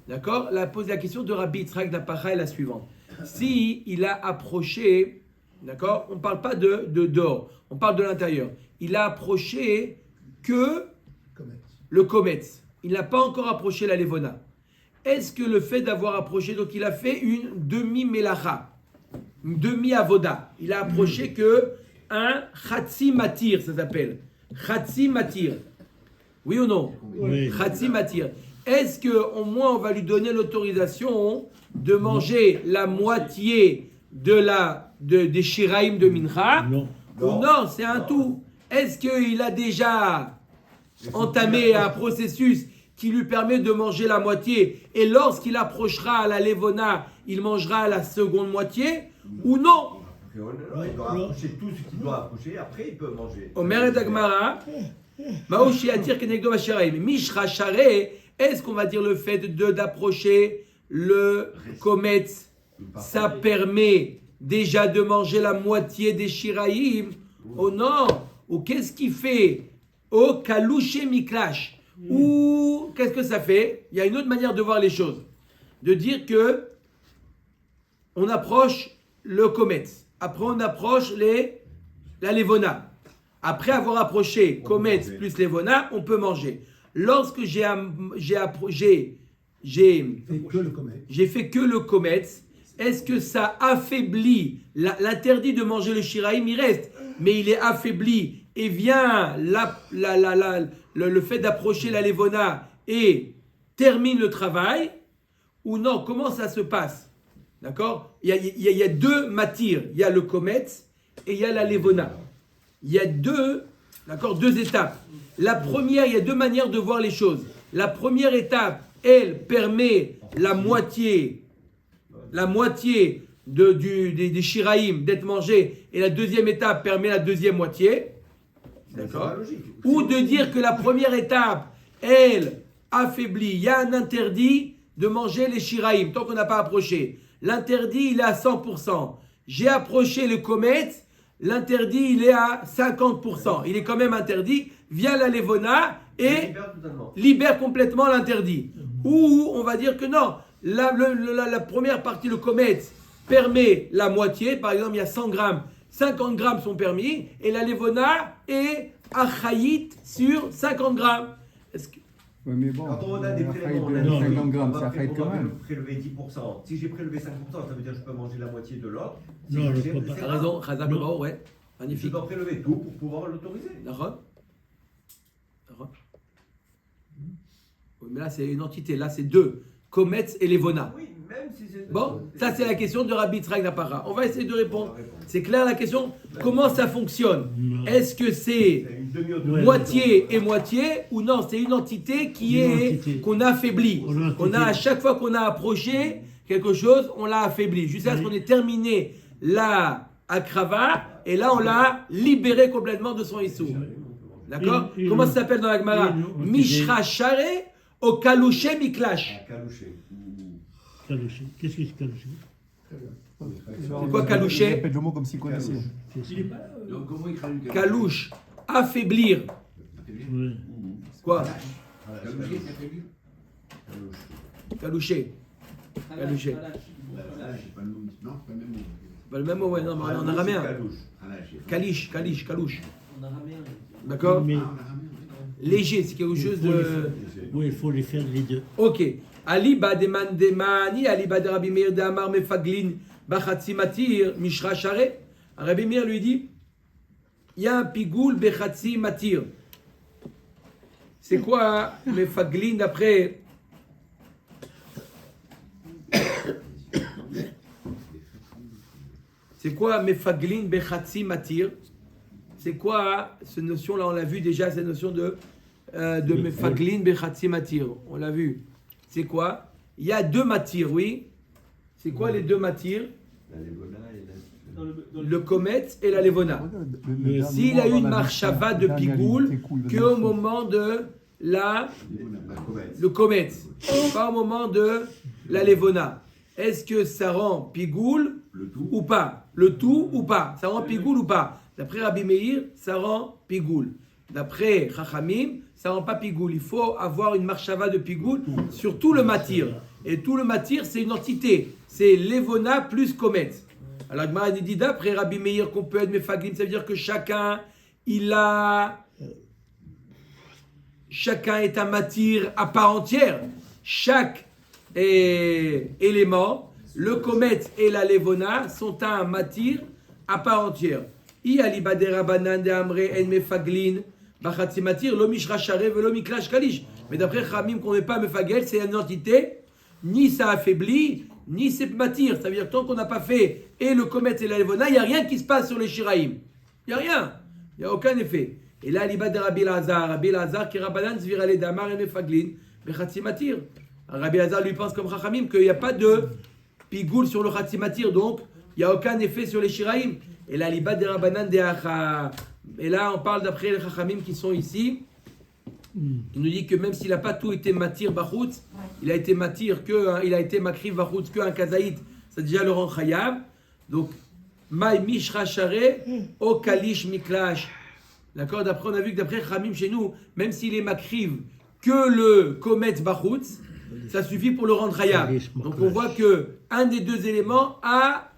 D'accord? Là, pose la question de Rabbi Yitzhak Napara est la suivante. Si il a approché, d'accord? On ne parle pas de dehors, on parle de l'intérieur. Il a approché que le kometz. Il n'a pas encore approché la levona. Est-ce que le fait d'avoir approché, donc il a fait une demi-melacha, une demi-avoda. Il a approché que un chatsi matir, ça s'appelle. Chatsi matir. Oui ou non? Oui. Chatsi matir. Est-ce qu'au moins on va lui donner l'autorisation de manger la moitié des shiraïm de mincha? Non. Ou non, c'est un tout. Est-ce qu'il a déjà entamé un processus qui lui permet de manger la moitié et lorsqu'il approchera à la levona, il mangera la seconde moitié ou non? Il doit approcher tout ce qu'il doit approcher, après il peut manger. Omer et Agmara, Maoshi Atir Kenegdo Bashiraim, Mishra Share, est-ce qu'on va dire le fait d'approcher le kometz, ça permet déjà de manger la moitié des shiraïm? Oh non! Ou qu'est-ce qu'il fait? Oh kalouché miklash. Ou qu'est-ce que ça fait? Il y a une autre manière de voir les choses. De dire que on approche le kometz. Après on approche la levona. Après avoir approché kometz plus levona, on peut manger. Lorsque j'ai fait que le kometz, est-ce que ça affaiblit l'interdit de manger le shiraïm? Il reste, mais il est affaibli et vient le fait d'approcher la levona et termine le travail ou non? Comment ça se passe? D'accord? Il y a deux matières. Il y a le kometz et il y a la levona. Il y a deux étapes. La première, il y a deux manières de voir les choses. La première étape, elle permet la moitié des shiraïm d'être mangés et la deuxième étape permet la deuxième moitié. D'accord? Ou de dire que la première étape, elle affaiblit. Il y a un interdit de manger les shiraïm tant qu'on n'a pas approché. L'interdit, il est à 100%. J'ai approché le kometz, l'interdit, il est à 50%. Il est quand même interdit. Vient la levona et libère complètement l'interdit. Ou on va dire que non, la première partie, le kometz, permet la moitié. Par exemple, il y a 100 grammes. 50 grammes sont permis et la levona est achayit sur 50 grammes. Oui, mais bon, Quand on a des prélèvements, on a de dit 50 grammes, on ça va fait quand même. prélever 10%. Si j'ai prélevé 50%, ça veut dire que je peux manger la moitié de l'autre. Si Non, j'ai- je peux pas. T'as raison, Chazak Non. Obaor, ouais. Je Magnifique. dois prélever tout pour pouvoir l'autoriser. D'accord. Oui, mais là, c'est une entité. Là, c'est deux. Kometz et levona. Oui, même si c'est... Bon, ça c'est la question de Rabbi Yitzhak Napara. On va essayer de répondre. C'est clair la question? Comment ça fonctionne? Est-ce que c'est une demi-autorisation. moitié et moitié ou non? C'est une entité qu'on affaiblit. On a à chaque fois qu'on a approché quelque chose, on l'a affaibli. Jusqu'à ce qu'on ait terminé la akrava et là on l'a libéré complètement de son issou. D'accord? Comment ça s'appelle dans la Gemara? Mishra Share au kalouché miklash. Calouché. Calouché. Qu'est-ce que c'est calouché? C'est quoi calouché? Répète le mot comme s'il connaissait. Donc, comment il traduit Kalouche, affaiblir. Oui. Quoi? Calouché, ça fait lui Calouché. Calouché. C'est pas le mot. Non, c'est pas le même mot. Bah, le même mot, ouais, non, mais en araméen. Calouche. Kalash. Kalish, kalouche. D'accord? Mais Ah, on a ramené, oui. Léger, c'est quelque chose de. oui, il faut les faire les deux. Ok. Ali bademan demani, Ali bad Rabbi Meir de Amar mefaglin bachatzi matir mishra share. Rabbi Meir lui dit, il y a un pigoul bechatzi matir. C'est quoi mefaglin d'après C'est quoi mefaglin bechatzi matir? C'est quoi cette notion-là? On l'a vu déjà, cette notion de mefaglin bechatzi matir. On l'a vu. C'est quoi? Il y a deux matirs, oui. C'est quoi les deux matirs? Le komet et la levona. S'il a eu une marchava de pigoul qu'au moment de le komet, pas au moment de la levona, est-ce que ça rend pigoul ou pas? Le tout ou pas? Ça rend pigoul ou pas? D'après Rabbi Meir, ça rend pigoul. D'après Chachamim, ça rend pas pigoul. Il faut avoir une marchava de pigoul sur tout le matir. Et tout le matir, c'est une entité. C'est levona plus komet. Alors, Gemara dit d'après Rabbi Meir qu'on peut être mefaglim, ça veut dire que chacun est un matir à part entière. Chaque élément, le komet et la levona sont un matir à part entière. I aliba de rabanan de amre en mefaglin bachatzi matir lo mishra share velo miklash kalish. Mais d'après Chamim qu'on n'est pas mefagel, c'est une entité, ni ça affaiblit, ni c'est matir. Ça veut dire tant qu'on n'a pas fait et le komet et la levona, il n'y a rien qui se passe sur les shiraïm. Il n'y a rien. Il n'y a aucun effet. Et là, aliba de Rabbi Lazar qui rabanan zvirale damar en mefaglin bachatzi matir. Rabbi Lazar lui pense comme Chachamim qu'il n'y a pas de pigoul sur le Khatsi Matir, donc il n'y a aucun effet sur les Shiraïm. Et là, l'Iba de Rabbanan de Acha. Et là, on parle d'après les Chachamim qui sont ici. Il nous dit que même s'il n'a pas tout été Matir Bachoutz, il a été Matir il a été Makriv Bachoutz qu'un Kazaït, c'est déjà le rang Chayav. Donc, Maï Mishra Share, O Kalish Miklash. D'accord? D'après, on a vu que d'après Chachamim chez nous, même s'il est Makriv que le Komet Bachoutz, ça suffit pour le rendre Chayav. Donc on voit que un des deux éléments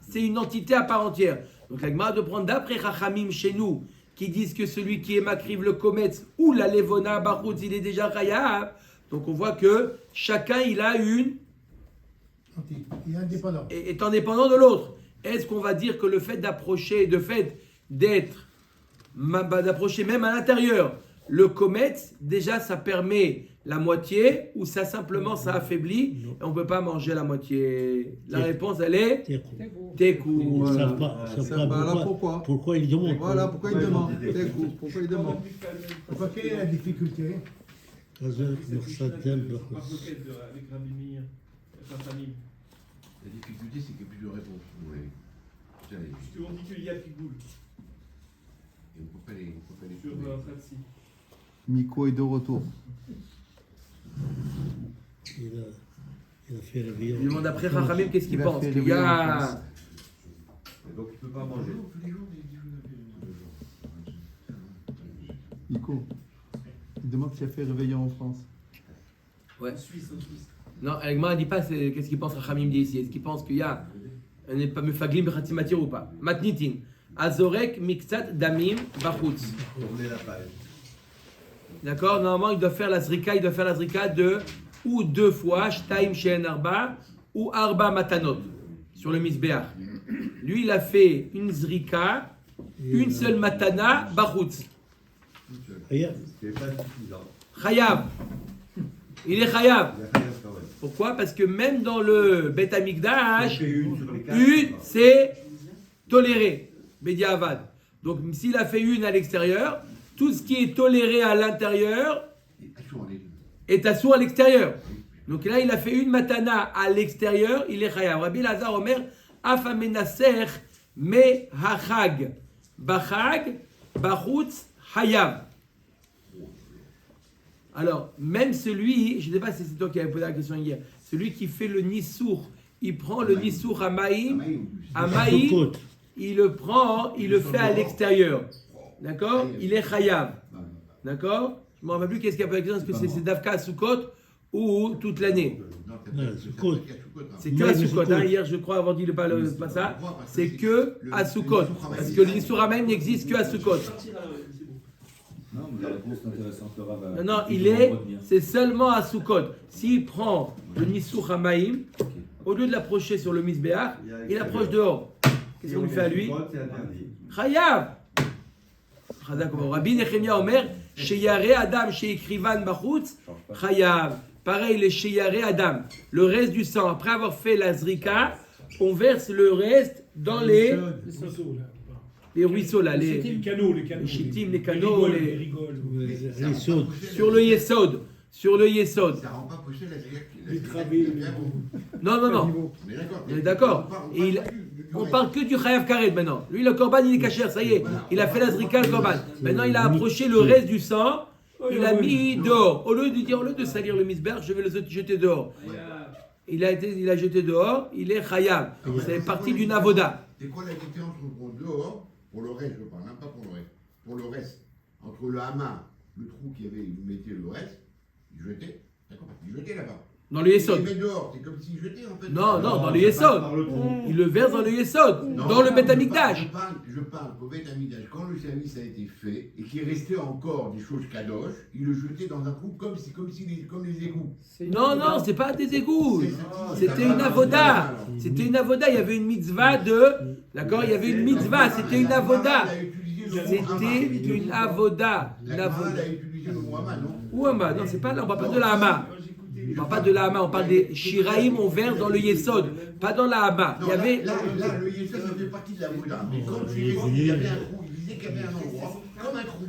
c'est une entité à part entière. Donc la Gemara de prendre d'après Chachamim chez nous qui disent que celui qui est makriv le komet ou la levona bachoutz il est déjà Chayav. Donc on voit que chacun il a une Il est indépendant. est indépendant de l'autre. Est-ce qu'on va dire que le fait d'approcher, d'approcher même à l'intérieur le komet, déjà ça permet la moitié ou ça simplement ça affaiblit et on ne peut pas manger la moitié. La réponse elle est Tekou. Ils ne savent Voilà. pas Pourquoi pourquoi ils demandent. Voilà pourquoi il demande. Pourquoi il demande. Pourquoi quelle est la difficulté? Avec Rabbi Meir, Chachamim. La difficulté, c'est qu'il y a plusieurs réponses. Oui. Puisqu'on dit qu'il y a pigoul Et on ne peut pas les sur trouver. Khatsi. Nico est de retour. Il a fait réveiller. Je demande après Chachamim qu'est-ce qu'il Il a pense. fait Il y a Donc il ne peut pas manger. Nico, il demande s'il a fait réveiller en France. ouais. En Suisse. Non, Agma ne dit pas qu'est-ce qu'il pense Chachamim dit ici. Est-ce qu'il pense qu'il y a un mefaglim b'chatzi matir ou pas? Matnitin. Azorek miktsat damim bachutz. Tournez la page. D'accord? Normalement, il doit faire la zrika ou deux fois, shtaim she'en arba, ou arba matanot, sur le misbeach. Lui, il a fait une zrika, une seule matana, bachutz. Regarde, C'est pas suffisant. Chayav. Il est chayav. Il y a rien quand même. Pourquoi? Parce que même dans le Bet Amikdash, Il fait une sur les quatre. une, c'est toléré, Bediavad. Donc, s'il a fait une à l'extérieur, tout ce qui est toléré à l'intérieur est assourd à l'extérieur. Donc là, il a fait une matana à l'extérieur, il est chayav. Rabbi Lazar Omer, afamenaser me hachag, bachag, bachutz, hayav. Alors, même celui, je ne sais pas si c'est toi qui avais posé la question hier, celui qui fait le nissour, il prend le nissour à Maïm, il le prend, il le fait à l'extérieur. D'accord? Il est chayav. D'accord? Je ne me rappelle plus qu'est-ce qu'il y a pour la question, est-ce que c'est Davka à Sukkot ou toute l'année? C'est que à Sukkot. Hein, hier, je crois avoir dit pas ça. C'est que à Sukkot. Parce que le nissour à Maïm n'existe que à Sukkot. Non, mais la réponse est intéressante. Le Rav, Non, retenir. c'est seulement à Sukkot. S'il prend le Nissour Hamaïm, au lieu de l'approcher sur le Misbéach, il approche dehors. Qu'est-ce qu'on lui fait à lui? C'est interdit. Chayav! Rabbi Nechemia Omer, Sheyare Adam, Sheikrivan Bachutz, Chayav. Pareil, les Sheyare Adam. Le reste du sang, après avoir fait la Zrika, on verse le reste dans les ruisseaux là, Les les canaux, les chittim, les canaux, les les rigoles. Les sauts. sur le yesod, Ça rend pas possible Les travées. Non. On est d'accord. On est d'accord. Et on parle que du Chayav Karet maintenant. Lui, le Korban, il est cachère, ça y est. Il a fait la Zrika, le Korban. Maintenant, il a approché le reste du sang. Il l'a mis dehors. Au lieu de salir le misber, je vais le jeter dehors. Il a jeté dehors, il est Chayav. C'est parti d'une avoda. C'est quoi la différence entre dehors, pour le reste, je parle, hein, pas pour le reste, pour le reste, entre le hama, le trou qu'il y avait, vous mettez le reste, il jetait, d'accord, il jetait là-bas. Dans le Yesod. Il met dehors, c'est comme s'il jetait en fait. Non, dans le Yesod. Il le verse dans le Yesod, dans le Bet Amikdash. Je parle au Bet Amikdash, quand le service a été fait et qu'il restait encore des choses kadosh, il le jetait dans un trou comme les égouts. Non, c'est pas des égouts. C'était une avoda. C'était une avoda. Il y avait une mitzvah de. D'accord, il y avait une mitzvah. C'était une avoda. C'était une avoda. La Gemara a utilisé le mot hama, non? Ou hama. Non, c'est pas là. On parle pas de la hama. On parle pas de la hama. On parle des shiraïm. On verse dans le yesod, pas dans la hama. Il y avait. Là, le yesod, ça fait partie de la avoda. Mais quand tu es il y avait un trou, il disait qu'il y avait un endroit comme un trou.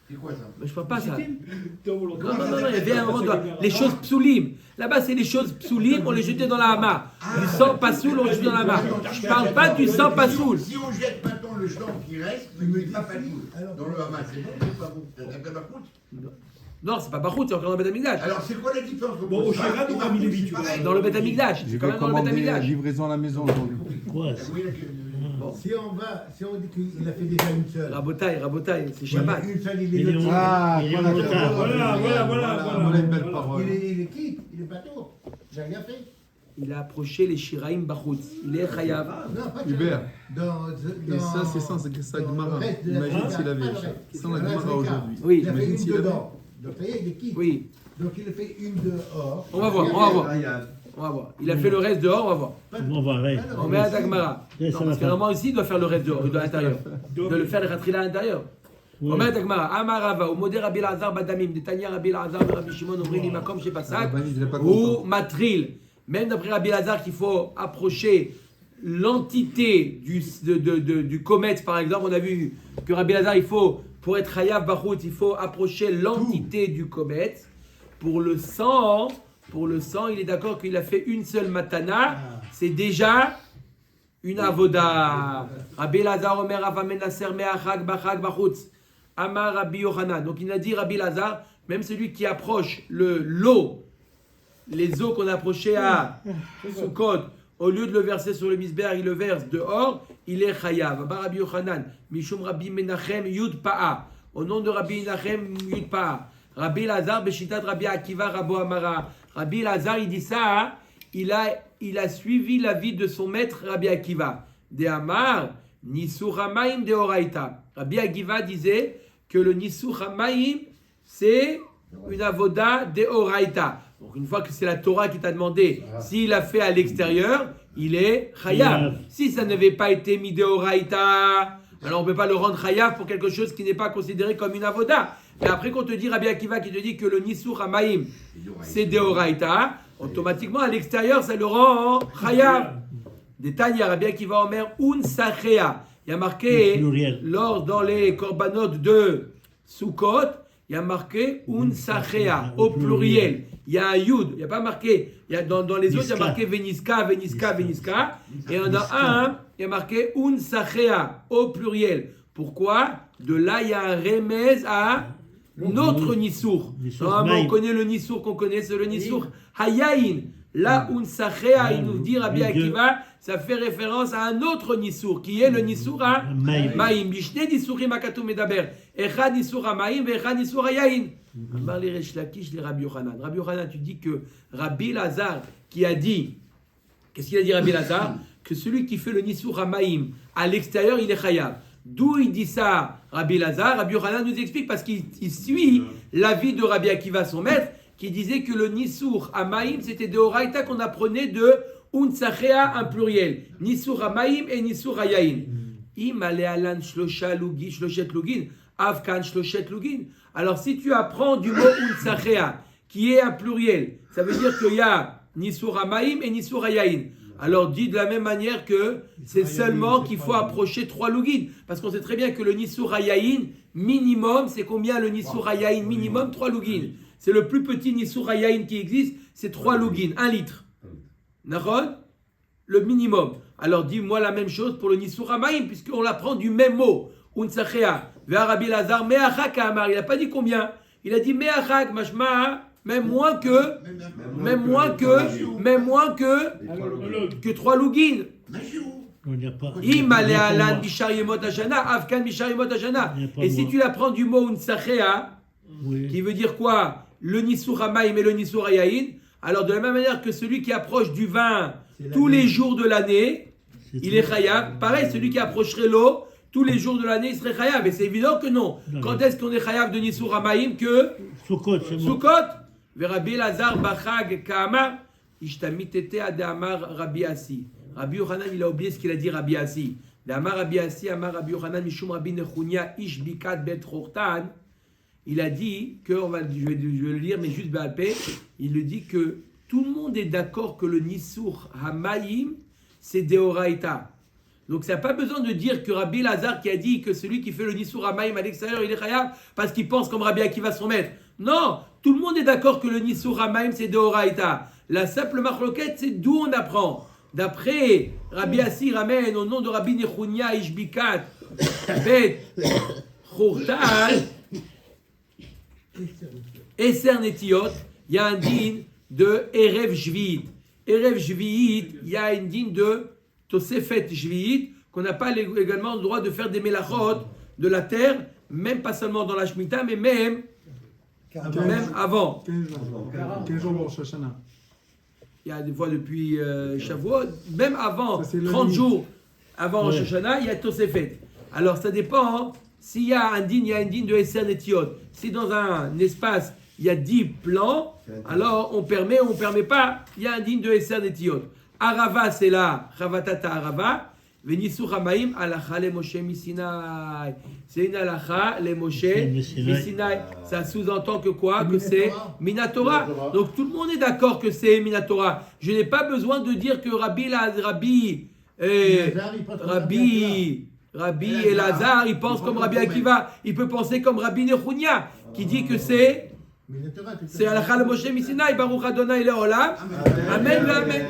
C'est quoi ça? Mais je parle pas ça. Non, Il y avait un moment de. Les choses psulim. Là-bas, c'est les choses psulim. On les jetait dans la hama. Du sang pasoul, on les jetait dans la hama. Je parle pas du sang pasoul. Si on jette maintenant le sang qui reste, il ne met pas pasoul dans le hama, c'est bon, c'est pas bon. T'as pas coûte? Non, c'est pas Bachout, c'est encore dans le Bet Amikdash. Alors c'est quoi la différence? Bon, au Shirad, on a mis les bites, tu vois. Dans le Bet Amikdash. Je C'est quand vais même dans le Bet commander Amikdash. livraison à la maison aujourd'hui. Quoi Si on dit qu'il a fait déjà une seule. Rabotaï, c'est Shabbat. Une seule, il Il est est en- il est en retard. Voilà une belle parole. Il est quitte, il est pas tôt. J'ai rien fait. Il a approché les Shiraim Bachout. Il est Chayav. Non, pas Hubert. Dans, Et ça, c'est sans sa Gemara. Imagine s'il avait sans la Gemara aujourd'hui. Oui, Il a fait Imagine une s'il avait. dedans. Donc, ça y est, il est quitte. oui. Donc, il a fait une dehors. On va voir. Il a fait le reste dehors, on va voir. On va ouais. On met à Dagmara. Ouais, Non, ça va parce que faire. normalement ici, il doit faire le reste dehors, à l'intérieur. De le faire le Khatrila à l'intérieur. On met à Dagmara. Amarava, au modé Rabbi Lazar Badamim, Detania Rabbi Lazar, Rabbi Shimon, Omri, Makom, Shepasak, ou Matril. Même d'après Rabbi Lazar, qu'il faut approcher l'entité du comète, par exemple. On a vu que Rabbi Lazar, il faut, pour être Chayav Bachout, il faut approcher l'entité du comète. Pour le sang, il est d'accord qu'il a fait une seule matana. C'est déjà une avoda. Rabbi Lazar Omer Avamenaser Meachag Bachag Bachutz. Amar Rabbi Yochanan. Donc il a dit Rabbi Lazar, même celui qui approche l'eau, les eaux qu'on a approchées à Sukkot, au lieu de le verser sur le misber, il le verse dehors, il est chayav. Amar Rabbi Yochanan, Mishum Rabbi Menachem Yud Pa'a. Au nom de Rabbi Menachem Yud Pa'a. Rabbi Lazar, Beshitat Rabbi Akiva, Rabo Amara. Rabbi Lazar, il dit ça, il a suivi l'avis de son maître Rabbi Akiva. De Amar, Nisur Hamaim de Oraita. Rabbi Akiva disait que le Nisur Hamaim, c'est une avoda de Oraita. Donc une fois que c'est la Torah qui t'a demandé, s'il a fait à l'extérieur, il est chayav. Si ça n'avait pas été mis de Oraita, alors on ne peut pas le rendre chayav pour quelque chose qui n'est pas considéré comme une avoda. Mais après qu'on te dit, Rabbi Akiva qui te dit que le Nisur Hamaim, c'est Deoraita, automatiquement à l'extérieur, ça le rend chayav. Détail, Rabbi Akiva Omer, un sachea. Il y a marqué, dans les korbanot de Sukkot, il y a marqué un sachea, au pluriel. Il y a un yud, il n'y a pas marqué, dans les autres, il y a marqué Veniska. Et on a un, il y a marqué un sachea, au pluriel. Pourquoi? De là, il y a un remez à notre Nissour. Normalement, on connaît le Nissour qu'on connaît, c'est le Nissour Hayaïn. Là, un Sachea, il nous dit, Rabbi Akiva, ça fait référence à un autre Nissour, qui est le Nissour à Maïm. Bishne Nissourim Akatou Medaber. Echa Nissour à Maïm, Echa Nissour Hayaïn. Amar le Resh Lakish, le Rabbi Yochanan. Rabbi Yochanan, tu dis que Rabbi Lazar, qui a dit, qu'est-ce qu'il a dit Rabbi Lazar? Que celui qui fait le Nissour à Maïm, à l'extérieur, il est Chayav. D'où il dit ça, Rabbi Lazar? Rabbi Yochanan nous explique parce qu'il suit l'avis de Rabbi Akiva, son maître, qui disait que le Nissour à Maïm, c'était de Horaïta qu'on apprenait de Unsachea, un pluriel. Nissour à Maïm et Nissour à Yaïn. Im alealan shloshet lugin, avkan shloshet lugin. Alors si tu apprends du mot Unsachea, qui est un pluriel, ça veut dire qu'il y a Nissour à Maïm et Nissour à Yaïn. Alors dit de la même manière que c'est seulement qu'il faut approcher 3 lougines. Parce qu'on sait très bien que le Nissour Hayaïn minimum, c'est combien le Nissour Hayaïn minimum? 3 lougines. C'est le plus petit Nissour Hayaïn qui existe, c'est 3 lougines, 1 litre. Naron? Le minimum. Alors dis-moi la même chose pour le Nissour Hamayim, puisqu'on l'apprend du même mot. Unsachea. Rabbi Lazar, Me'achak Amar. Il n'a pas dit combien. Il a dit Me'achak, mashma, même moins que 3 lougines. Il n'y a pas. Et si tu l'apprends du mot Unsachea, qui veut dire quoi? Le Nissour Hamayim et le Nissour Hayaïn. Alors de la même manière que celui qui approche du vin tous les jours de l'année, il est chayav. Pareil, celui qui approcherait l'eau tous les jours de l'année, il serait chayav. Et c'est évident que non. Quand est-ce qu'on est chayav de Nissour Hamayim que Sukkot, c'est bon. Sukkot. Rabbi Lazar Bachag Kama Ishtamitete Adamar Rabbi Assi. Rabbi Yochanan, il a oublié ce qu'il a dit Rabbi Assi. Damar Rabbi Assi, Amar Rabbi Yochanan, Mishum Rabbi Nechunia, Ish Bikat Bet Chortan. Il a dit que, je vais le lire, mais juste Béalpé, il le dit que tout le monde est d'accord que le Nissour Hamayim, c'est Deoraita. Donc ça n'a pas besoin de dire que Rabbi Lazar qui a dit que celui qui fait le Nissour Hamayim à l'extérieur, il est Chayav, parce qu'il pense comme Rabbi Akiva son maître. Non, tout le monde est d'accord que le Nissour Hamayim, c'est Deoraita. La simple marloquette, c'est d'où on apprend. D'après Rabbi Assi ramène au nom de Rabbi Nechunia Ishbikat Bet Chortan Eser Netiot, il y a un din de Erev Shvi'it. Erev Shvi'it, il y a une din de Tosefet Shvi'it, qu'on n'a pas également le droit de faire des melachot de la terre, même pas seulement dans la Shemitah, mais même avant. 15 jours pour Shoshana. Il y a des fois depuis Shavuot, même avant, Ça, 30 limite. jours avant Rosh Hashanah, il y a Tosefet. Alors ça dépend, hein. S'il y a un din, il y a une din de Eser Netiot. Si dans un espace, il y a 10 plans, alors on permet ou on ne permet pas, il y a un din de Eser Netiot. Arava, c'est là, Chavatata Arava. Venissur Hamaim, Alacha le Moshe Misinai. C'est une Alacha le Moshe Misinai. Ça sous-entend que quoi? Que c'est Minatora. Donc tout le monde est d'accord que c'est Minatora. Je n'ai pas besoin de dire que Rabbi Elazar, il pense comme Rabbi Akiva. Il peut penser comme Rabbi Nechunia, qui dit que c'est Alacha le Moshe Misinai. Baruch Adonai Leolam. Amen, amen.